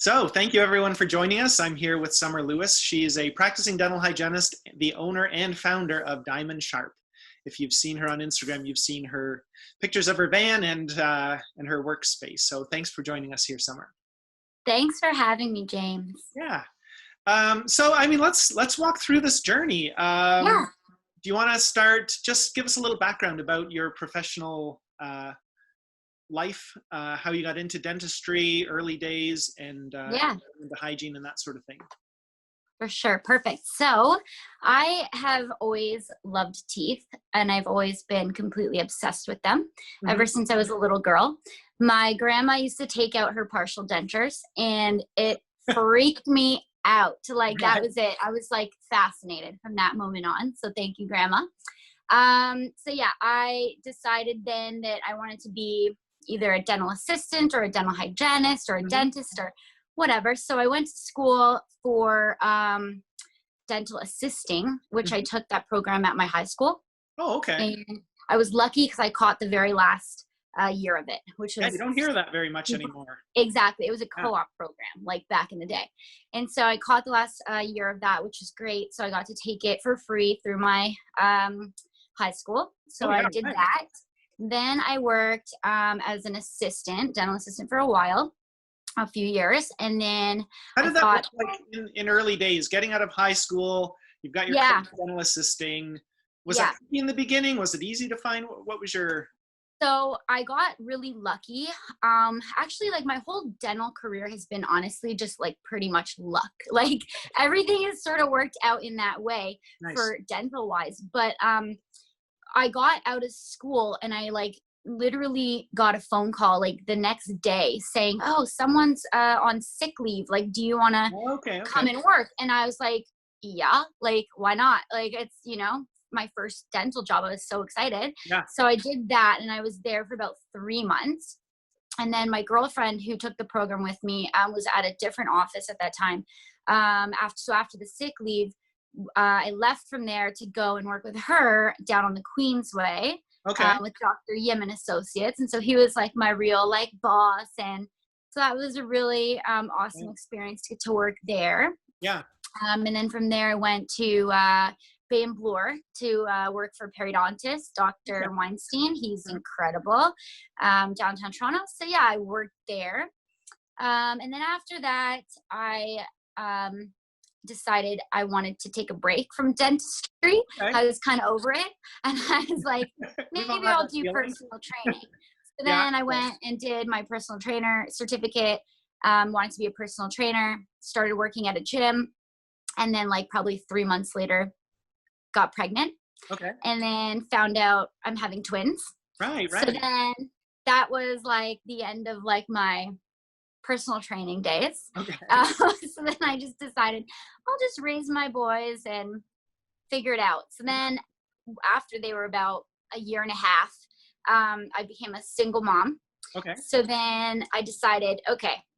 So thank you everyone for joining us. I'm here with Summer Lewis. She is a practicing dental hygienist, the owner and founder of Diamond Sharp. If you've seen her on Instagram, you've seen her pictures of her van and her workspace. So thanks for joining us here, Summer. Thanks for having me, James. Yeah. So I mean, let's walk through this journey. Yeah. Do you want to start? Just give us a little background about your professional life, how you got into dentistry, early days, and into hygiene and that sort of thing. For sure. Perfect. So I have always loved teeth, and I've always been completely obsessed with them ever since I was a little girl. My grandma used to take out her partial dentures, and it freaked me out. That was it. I was like fascinated from that moment on. So thank you, Grandma. So yeah, I decided then that I wanted to be either a dental assistant or a dental hygienist or a dentist or whatever. So I went to school for dental assisting, which I took that program at my high school. Oh, okay. And I was lucky because I caught the very last year of it, which was— you don't hear that very much anymore. Exactly. It was a co-op program, like back in the day. And so I caught the last year of that, which was great. So I got to take it for free through my high school. So I did that. Then I worked as an assistant, dental assistant for a while, a few years. And then how did that look like in early days, getting out of high school? You've got your dental assisting. Was it in the beginning? Was it easy to find? What was your... So I got really lucky. Actually, like my whole dental career has been honestly just like pretty much luck. Like everything has sort of worked out in that way for dental wise. But I got out of school and I like literally got a phone call like the next day saying, oh, someone's on sick leave. Like, do you want to come and work? And I was like, yeah, like, why not? Like, it's, my first dental job. I was so excited. Yeah. So I did that and I was there for about 3 months. And then my girlfriend who took the program with me was at a different office at that time. After the sick leave, I left from there to go and work with her down on the Queensway with Dr. Yim and Associates. And so he was like my real like boss. And so that was a really awesome experience to get to work there. Yeah. And then from there I went to Bay and Bloor to work for periodontist, Dr. Weinstein. He's incredible, downtown Toronto. So yeah, I worked there. And then after that, I decided I wanted to take a break from dentistry. I was kind of over it. And I was like, maybe I'll do personal training. So then I went and did my personal trainer certificate, wanted to be a personal trainer, started working at a gym. And then like probably 3 months later, got pregnant. And then found out I'm having twins. Right. So then that was like the end of like my personal training days. So then I just decided I'll just raise my boys and figure it out. So then after they were about a year and a half, I became a single mom. So then I decided,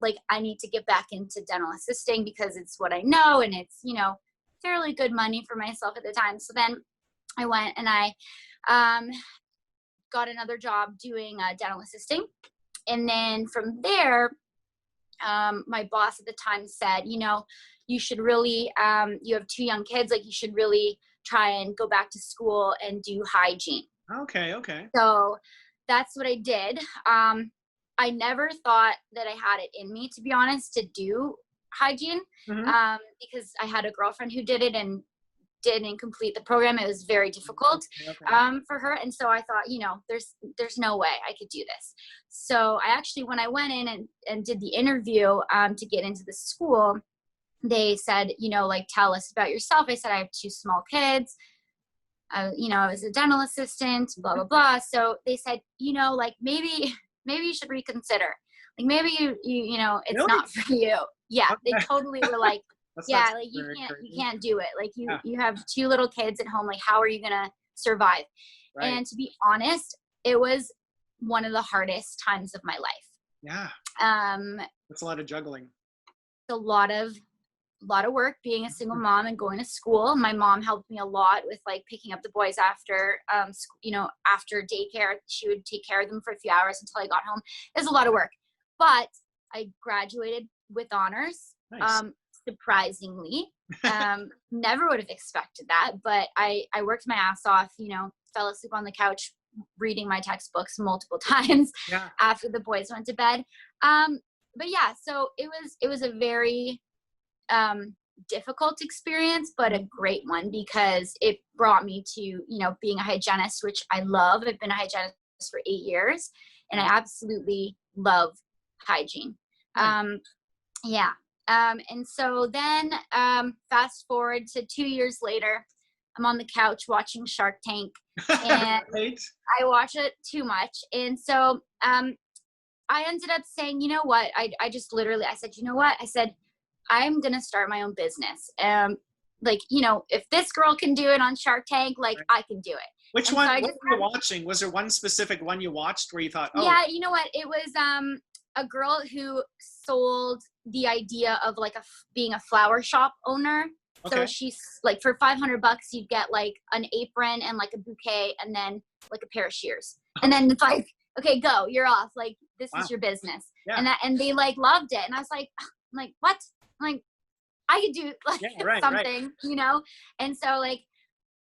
like I need to get back into dental assisting because it's what I know and it's, fairly good money for myself at the time. So then I went and I got another job doing dental assisting. And then from there, my boss at the time said, you should really, you have 2 young kids, like you should really try and go back to school and do hygiene. So that's what I did. I never thought that I had it in me, to be honest, to do hygiene because I had a girlfriend who did it and didn't complete the program. It was very difficult for her. And so I thought, there's no way I could do this. So I actually, when I went in and did the interview to get into the school, they said, like, tell us about yourself. I said, I have 2 small kids. I was a dental assistant, blah, blah, blah. So they said, like, maybe you should reconsider. Like, maybe it's not for you. Yeah. They totally were like, like you can't do it. Like you have 2 little kids at home. Like, how are you going to survive? And to be honest, it was one of the hardest times of my life. Yeah. That's a lot of juggling. A lot of work being a single mom and going to school. My mom helped me a lot with like picking up the boys after, after daycare. She would take care of them for a few hours until I got home. It was a lot of work, but I graduated with honors. Nice. Surprisingly, never would have expected that, but I worked my ass off, you know, fell asleep on the couch reading my textbooks multiple times after the boys went to bed. But yeah, so it was a very difficult experience, but a great one because it brought me to, you know, being a hygienist, which I love. I've been a hygienist for 8 years and I absolutely love hygiene. Yeah. And so then fast forward to 2 years later, I'm on the couch watching Shark Tank and I watch it too much. And so I ended up saying, you know what, I just literally, I said, you know what, I said, I'm going to start my own business. Like, you know, if this girl can do it on Shark Tank, like I can do it. Which one what were you watching? Was there one specific one you watched where you thought, oh. Yeah, you know what? It was a girl who sold the idea of like being a flower shop owner. Okay. So she's like, for $500, you'd get like an apron and like a bouquet and then like a pair of shears. And then it's like, okay, go, you're off. Like, this is your business. Yeah. And they like loved it. And I was like, what? I'm like, I could do like something, you know? And so like,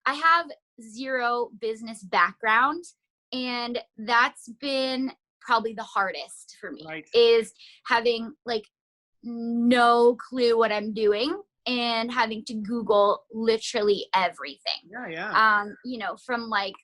I have zero business background, and that's been probably the hardest for me is having like no clue what I'm doing and having to Google literally everything. You know, from like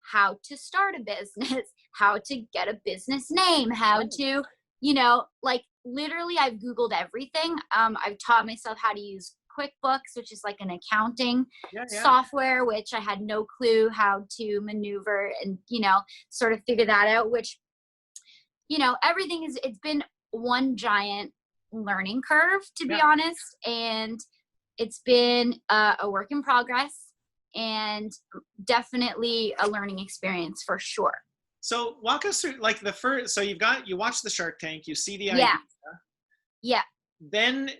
how to start a business, how to get a business name, how to, you know, like literally I've Googled everything. I've taught myself how to use QuickBooks, which is like an accounting software, which I had no clue how to maneuver and, you know, sort of figure that out, which, you know, it's been one giant learning curve, to be honest. And it's been a work in progress and definitely a learning experience for sure. So walk us through like the first, so you watch the Shark Tank, you see the idea. Yeah. Then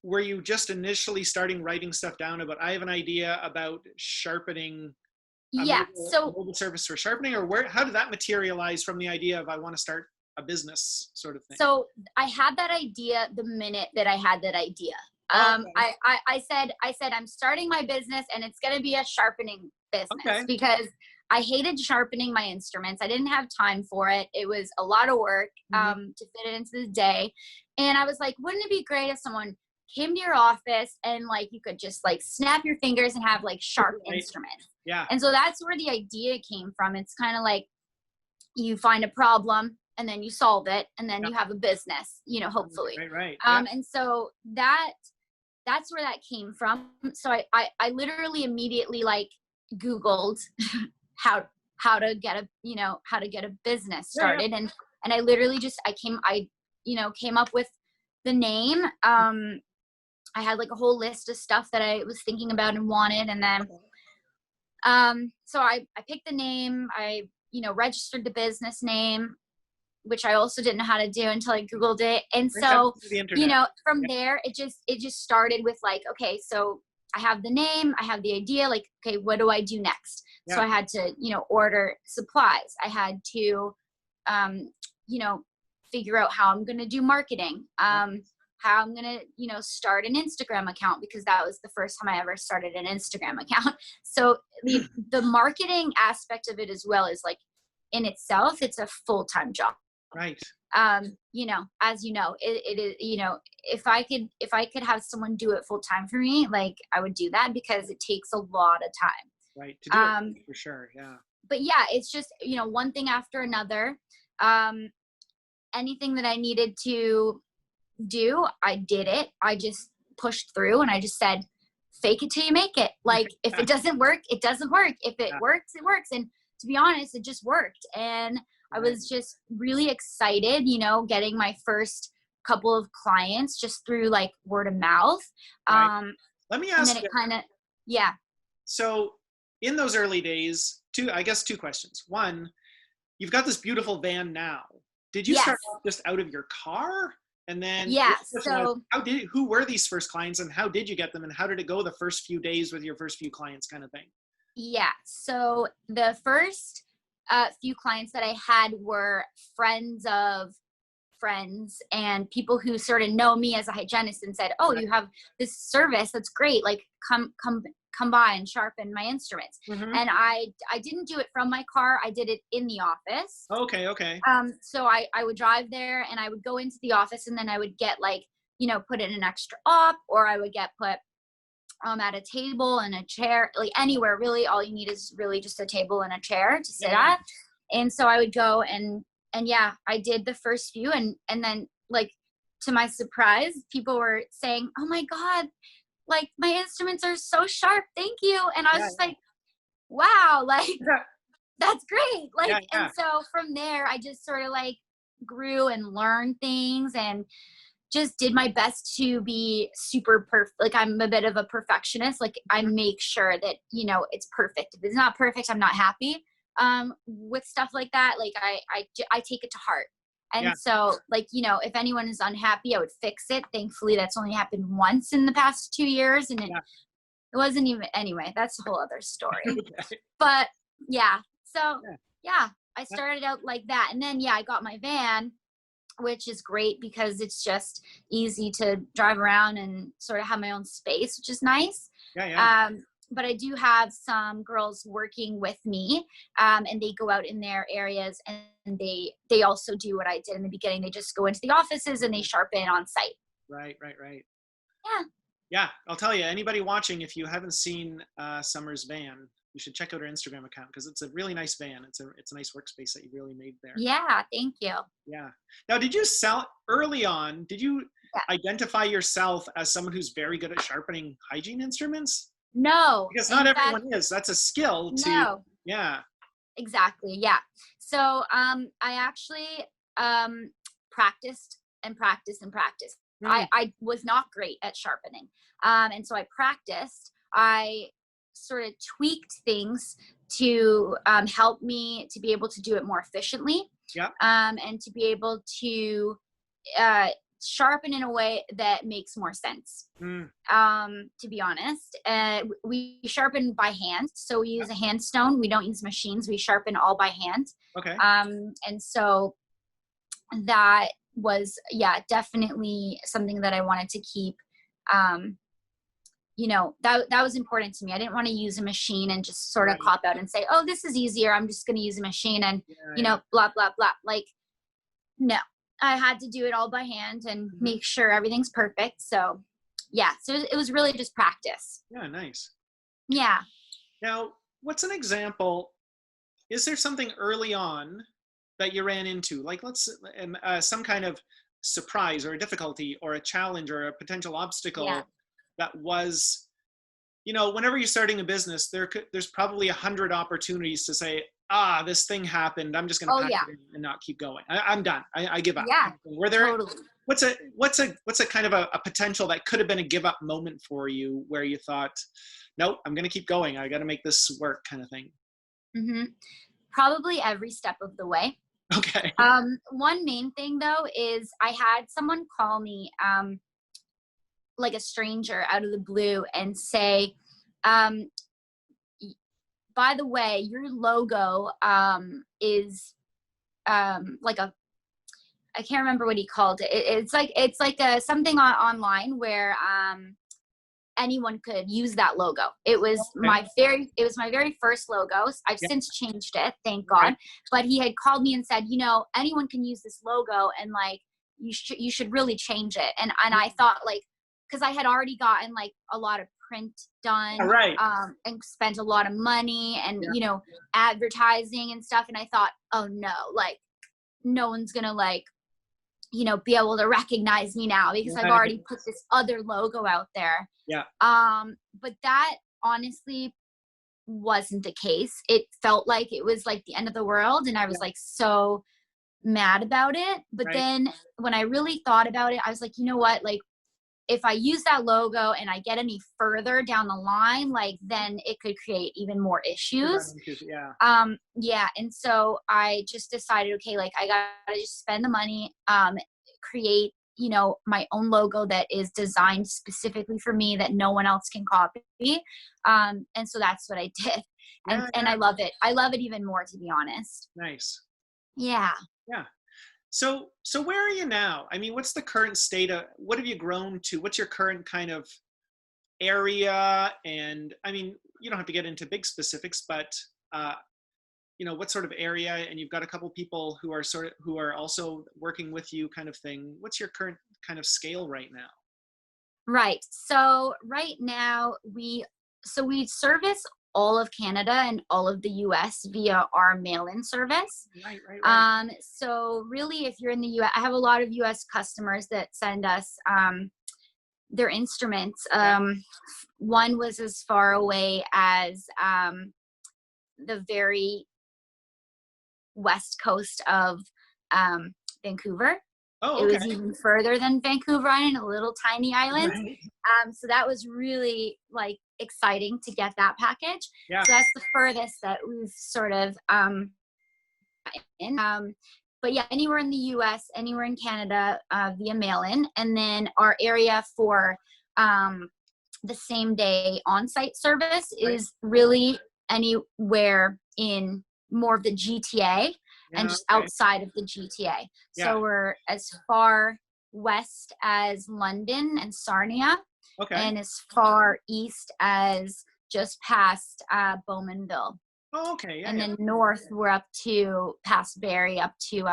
were you just initially starting writing stuff down about, I have an idea about sharpening mobile service for sharpening, or how did that materialize from the idea of I want to start a business sort of thing? So I had that idea the minute that I had that idea. I said, I'm starting my business and it's going to be a sharpening business because I hated sharpening my instruments. I didn't have time for it. It was a lot of work to fit it into the day. And I was like, wouldn't it be great if someone came to your office and like you could just like snap your fingers and have like sharp instruments. Yeah. And so that's where the idea came from. It's kind of like you find a problem and then you solve it and then you have a business, you know, hopefully. Right. And so that's where that came from. So I literally immediately like Googled how to get a business started. And I literally just, came up with the name. I had like a whole list of stuff that I was thinking about and wanted. And then, so I picked the name, I, registered the business name, which I also didn't know how to do until I Googled it. And so, from there, it just started with like, okay, so I have the name, I have the idea, like, okay, what do I do next? Yeah. So I had to, order supplies. I had to, figure out how I'm going to do marketing, how I'm going to, start an Instagram account, because that was the first time I ever started an Instagram account. So the marketing aspect of it as well is like, in itself, it's a full-time job. Right. As you know, it is, if I could have someone do it full time for me, like I would do that, because it takes a lot of time. Right. To do it for sure. Yeah. But yeah, it's just, one thing after another. Anything that I needed to do, I did it. I just pushed through and I just said, fake it till you make it. Like if it doesn't work, it doesn't work. If it works, it works. And to be honest, it just worked. And I was just really excited, getting my first couple of clients just through like word of mouth. Right. Let me ask you. And then it So in those early days, two questions. One, you've got this beautiful van now. Did you start off just out of your car? And then so who were these first clients and how did you get them and how did it go the first few days with your first few clients kind of thing? Yeah. So the first few clients that I had were friends of friends and people who sort of know me as a hygienist and said, oh, you have this service. That's great. Like come by and sharpen my instruments. Mm-hmm. And I didn't do it from my car. I did it in the office. Okay. Okay. So I would drive there and I would go into the office and then I would get like, put in an extra op, or I would get put at a table and a chair, like anywhere really. All you need is really just a table and a chair to sit at. And so I would go and yeah, I did the first few and then like to my surprise, people were saying, oh my God, like my instruments are so sharp. Thank you. And I was just like, wow, like that's great. Like, and so from there, I just sort of like grew and learned things and just did my best to be super perfect. Like I'm a bit of a perfectionist. Like I make sure that, it's perfect. If it's not perfect, I'm not happy. With stuff like that, like I take it to heart. And so like, if anyone is unhappy, I would fix it. Thankfully, that's only happened once in the past 2 years. And it wasn't even, anyway, that's a whole other story. But so I started out like that. And then, I got my van, which is great because it's just easy to drive around and sort of have my own space, which is nice. But I do have some girls working with me, and they go out in their areas and they also do what I did in the beginning. They just go into the offices and they sharpen on site. Right. Yeah. I'll tell you, anybody watching, if you haven't seen Summer's van, you should check out her Instagram account because it's a really nice van. It's a nice workspace that you really made there. Yeah. Thank you. Yeah. Now, did you early on, did you identify yourself as someone who's very good at sharpening hygiene instruments? No. Because not everyone is. That's a skill to. No. Yeah. Exactly. Yeah. So I actually practiced and practiced and practiced. I was not great at sharpening. And so I practiced. I sort of tweaked things to help me to be able to do it more efficiently. Yeah. And to be able to sharpen in a way that makes more sense. To be honest, we sharpen by hand. So we use a hand stone. We don't use machines. We sharpen all by hand. Okay. And so that was, definitely something that I wanted to keep. That was important to me. I didn't want to use a machine and just sort of cop out and say, oh, this is easier. I'm just going to use a machine and, blah, blah, blah. Like, no. I had to do it all by hand and make sure everything's perfect. So, so it was really just practice. Yeah, nice. Yeah. Now, what's an example? Is there something early on that you ran into, like some kind of surprise or a difficulty or a challenge or a potential obstacle that was, whenever you're starting a business, there's probably 100 opportunities to say, this thing happened. I'm just going to pack it in and not keep going. I'm done. I give up. Yeah. Were there, totally. what's a kind of a potential that could have been a give up moment for you where you thought, nope, I'm going to keep going. I got to make this work kind of thing. Probably every step of the way. Okay. One main thing though, is I had someone call me, like a stranger out of the blue and say, by the way, your logo is like I can't remember what he called it. It's like a something online where anyone could use that logo. It was my very first logo. I've since changed it, thank God. But he had called me and said, anyone can use this logo and like you should really change it. And I thought like, because I had already gotten like a lot of print done, and spent a lot of money and advertising and stuff, and I thought, oh no, like no one's gonna like be able to recognize me now because I've already put this other logo out there. But that honestly wasn't the case. It felt like it was like the end of the world, and I was like so mad about it. But then when I really thought about it, I was like, you know what, like if I use that logo and I get any further down the line, like then it could create even more issues. And so I just decided, okay, like I gotta just spend the money, create, my own logo that is designed specifically for me that no one else can copy. And so that's what I did. And I love it. I love it even more, to be honest. Nice. Yeah. Yeah. So where are you now? I mean, what's the current state of, what have you grown to? What's your current kind of area? And I mean, you don't have to get into big specifics, but uh, what sort of area? And you've got a couple people who are also working with you, kind of thing. What's your current kind of scale right now? Right. So right now we service all of Canada and all of the US via our mail-in service. Right. So really, if you're in the US, I have a lot of US customers that send us their instruments. Yeah. One was as far away as the very west coast of Vancouver. Oh, It okay. was even further than Vancouver Island, a little tiny island. Right. So that was really like exciting to get that package. Yeah. So that's the furthest that we've sort of in. But yeah, anywhere in the US, anywhere in Canada via mail-in. And then our area for the same day on-site service is really anywhere in more of the GTA and just outside of the GTA. So we're as far west as London and Sarnia, and as far east as just past Bowmanville. Oh, okay. Yeah. And then north, we're up to past Barrie, up to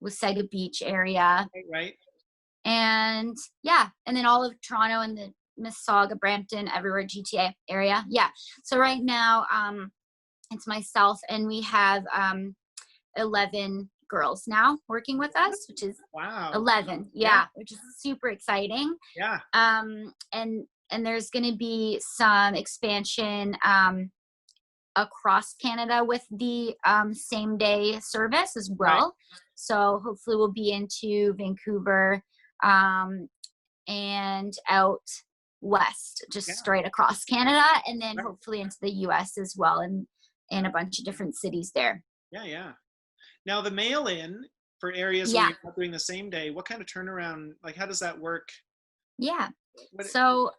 Wasaga Beach area. Right. And yeah, and then all of Toronto and the Mississauga, Brampton, everywhere GTA area. Yeah. So right now, it's myself, and we have 11 girls now working with us, which is 11. Yeah, which is super exciting. Yeah. And there's going to be some expansion across Canada with the same day service as well. Right. So hopefully we'll be into Vancouver and out west, just straight across Canada, and then hopefully into the US as well, and in a bunch of different cities there. Yeah. Now the mail-in for areas where you're not doing the same day, what kind of turnaround, like how does that work? Yeah. So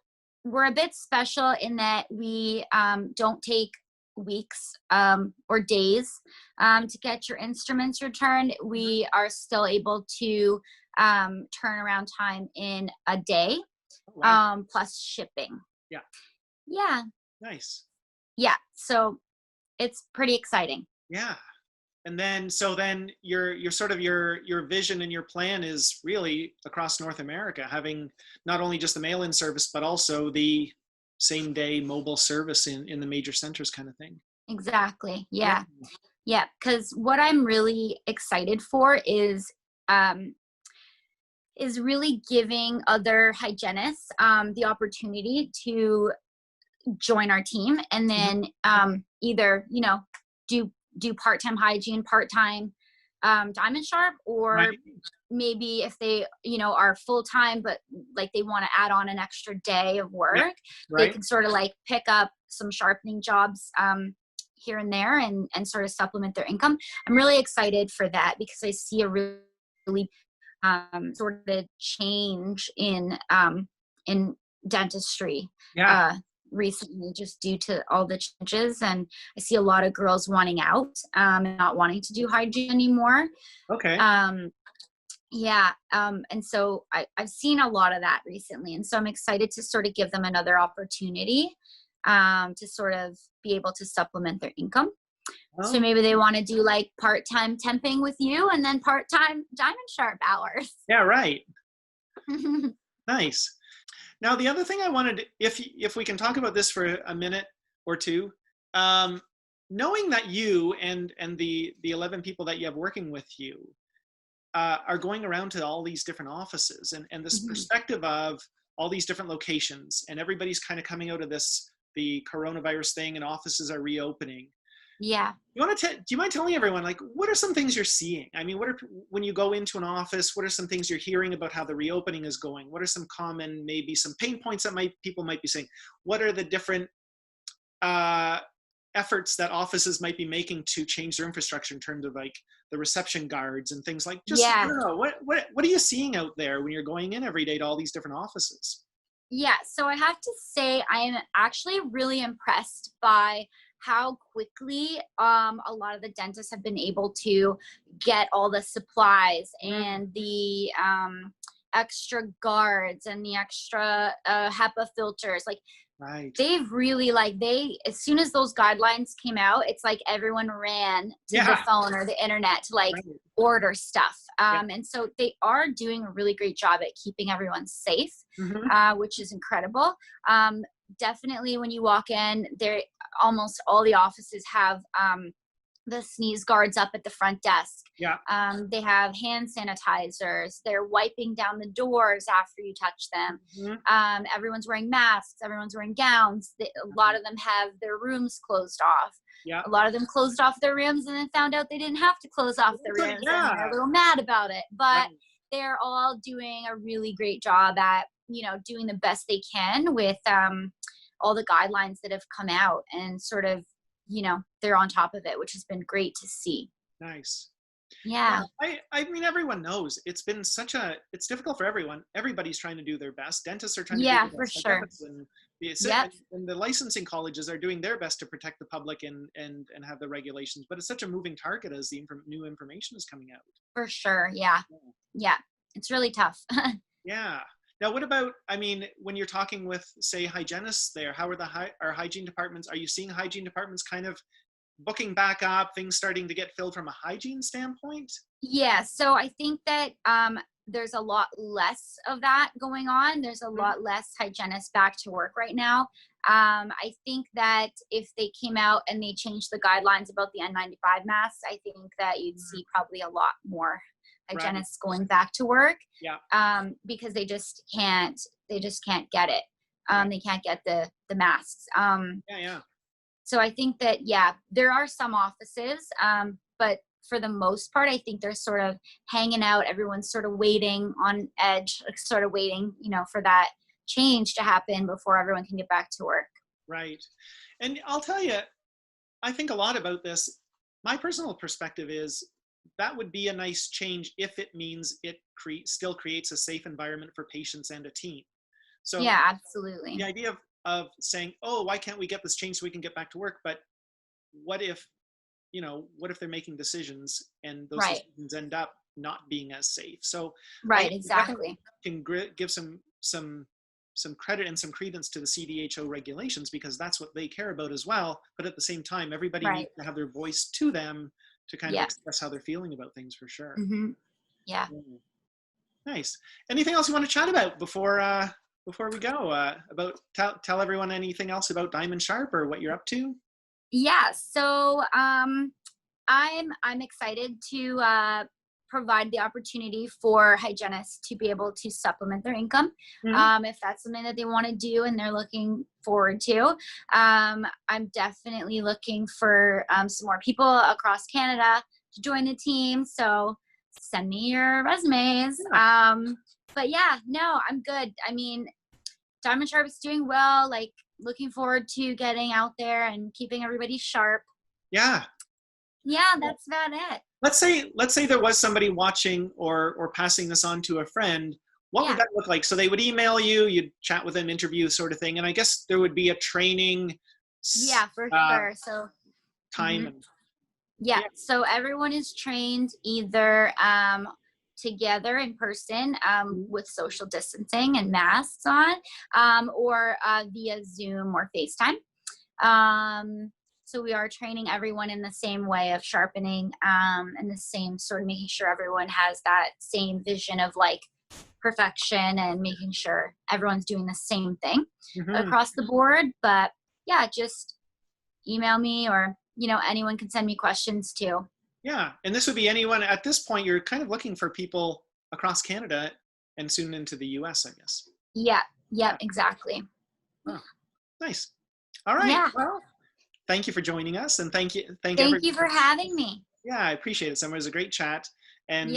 we're a bit special in that we don't take weeks or days to get your instruments returned. We are still able to turn around time in a day, plus shipping. Yeah. Nice. Yeah. So it's pretty exciting. Yeah. And then, so then your sort of your vision and your plan is really across North America, having not only just the mail-in service, but also the same day mobile service in the major centers kind of thing. Exactly. Yeah. Because what I'm really excited for is really giving other hygienists the opportunity to join our team, and then either do part-time hygiene, part-time Diamond Sharp, or maybe if they are full-time but like they want to add on an extra day of work, they can sort of like pick up some sharpening jobs here and there and sort of supplement their income. I'm really excited for that because I see a really sort of change in dentistry recently, just due to all the changes, and I see a lot of girls wanting out and not wanting to do hygiene anymore. And so I've seen a lot of that recently, and so I'm excited to sort of give them another opportunity to sort of be able to supplement their income. So maybe they want to do like part-time temping with you and then part-time Diamond Sharp hours. Yeah, right. Nice. Now, the other thing I wanted, if we can talk about this for a minute or two, knowing that you and the 11 people that you have working with you are going around to all these different offices, and this perspective of all these different locations, and everybody's kind of coming out of the coronavirus thing, and offices are reopening. Yeah. Do you mind telling everyone, like, what are some things you're seeing? I mean, when you go into an office, what are some things you're hearing about how the reopening is going? What are some common, maybe some pain points that people might be saying? What are the different efforts that offices might be making to change their infrastructure in terms of like the reception guards and things like, I don't know, what are you seeing out there when you're going in every day to all these different offices? Yeah. So I have to say, I am actually really impressed by how quickly a lot of the dentists have been able to get all the supplies and the extra guards and the extra HEPA filters. Like, Right. they've really, like, as soon as those guidelines came out, it's like everyone ran to the phone or the internet to like order stuff. And so they are doing a really great job at keeping everyone safe, which is incredible. Definitely when you walk in there, almost all the offices have the sneeze guards up at the front desk. They have hand sanitizers. They're wiping down the doors after you touch them. Everyone's wearing masks. Everyone's wearing gowns. A lot of them have their rooms closed off. A lot of them closed off their rooms and then found out they didn't have to close off their rooms, and they're a little mad about it. But they're all doing a really great job at, you know, doing the best they can with all the guidelines that have come out, and sort of, you know, they're on top of it, which has been great to see. Nice. Yeah. I mean, everyone knows it's been it's difficult for everyone. Everybody's trying to do their best. Dentists are trying to do their best. For sure. And the licensing colleges are doing their best to protect the public and have the regulations. But it's such a moving target as the new information is coming out. For sure. Yeah. It's really tough. Yeah. Now, what about, I mean, when you're talking with, say, hygienists there, how are our hygiene departments? Are you seeing hygiene departments kind of booking back up, things starting to get filled from a hygiene standpoint? Yeah. So I think that there's a lot less of that going on. There's a lot less hygienists back to work right now. I think that if they came out and they changed the guidelines about the N95 masks, I think that you'd see probably a lot more hygienists going back to work. Because they just can't get it. They can't get the masks. So I think that, there are some offices, but for the most part, I think they're sort of hanging out. Everyone's sort of waiting on edge, sort of waiting, you know, for that change to happen before everyone can get back to work. Right. And I'll tell you, I think a lot about this. My personal perspective is that would be a nice change if it means it still creates a safe environment for patients and a team. So yeah, absolutely. The idea of saying, oh, why can't we get this change so we can get back to work? But what if they're making decisions and those decisions end up not being as safe? So exactly. Can give some credit and some credence to the CDHO regulations, because that's what they care about as well. But at the same time, everybody needs to have their voice to them to kind of express how they're feeling about things, for sure. Yeah. Nice. Anything else you want to chat about before we go? Tell everyone anything else about Diamond Sharp or what you're up to? Yeah. So I'm excited to provide the opportunity for hygienists to be able to supplement their income, if that's something that they want to do and they're looking forward to. I'm definitely looking for some more people across Canada to join the team. So send me your resumes. But yeah, no, I'm good. I mean, Diamond Sharp is doing well. Like, looking forward to getting out there and keeping everybody sharp. Yeah, that's about it. Let's say there was somebody watching or passing this on to a friend. What would that look like? So they would email you, you'd chat with them, interview sort of thing. And I guess there would be a training. Yeah, for sure. So time. So everyone is trained either together in person with social distancing and masks on, or via Zoom or FaceTime. So we are training everyone in the same way of sharpening, and the same sort of making sure everyone has that same vision of like perfection and making sure everyone's doing the same thing across the board. But yeah, just email me, or, you know, anyone can send me questions too. Yeah. And this would be anyone at this point. You're kind of looking for people across Canada and soon into the US, I guess. Yeah, exactly. Oh, nice. All right. Yeah. Well, thank you for joining us, and thank you for having me. Yeah, I appreciate it, Summer. It was a great chat. And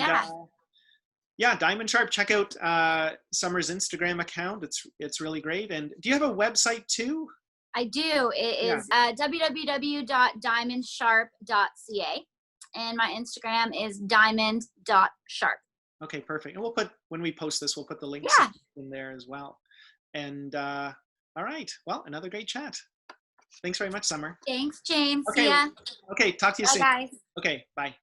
Diamond Sharp. Check out Summer's Instagram account. It's really great. And do you have a website too? I do. It is www.diamondsharp.ca, and my Instagram is diamond.sharp. Okay, perfect. And when we post this, we'll put the links in there as well. And all right. Well, another great chat. Thanks very much, Summer. Thanks, James. Okay. See ya. Okay. Talk to you Bye, soon. guys. Okay. Bye.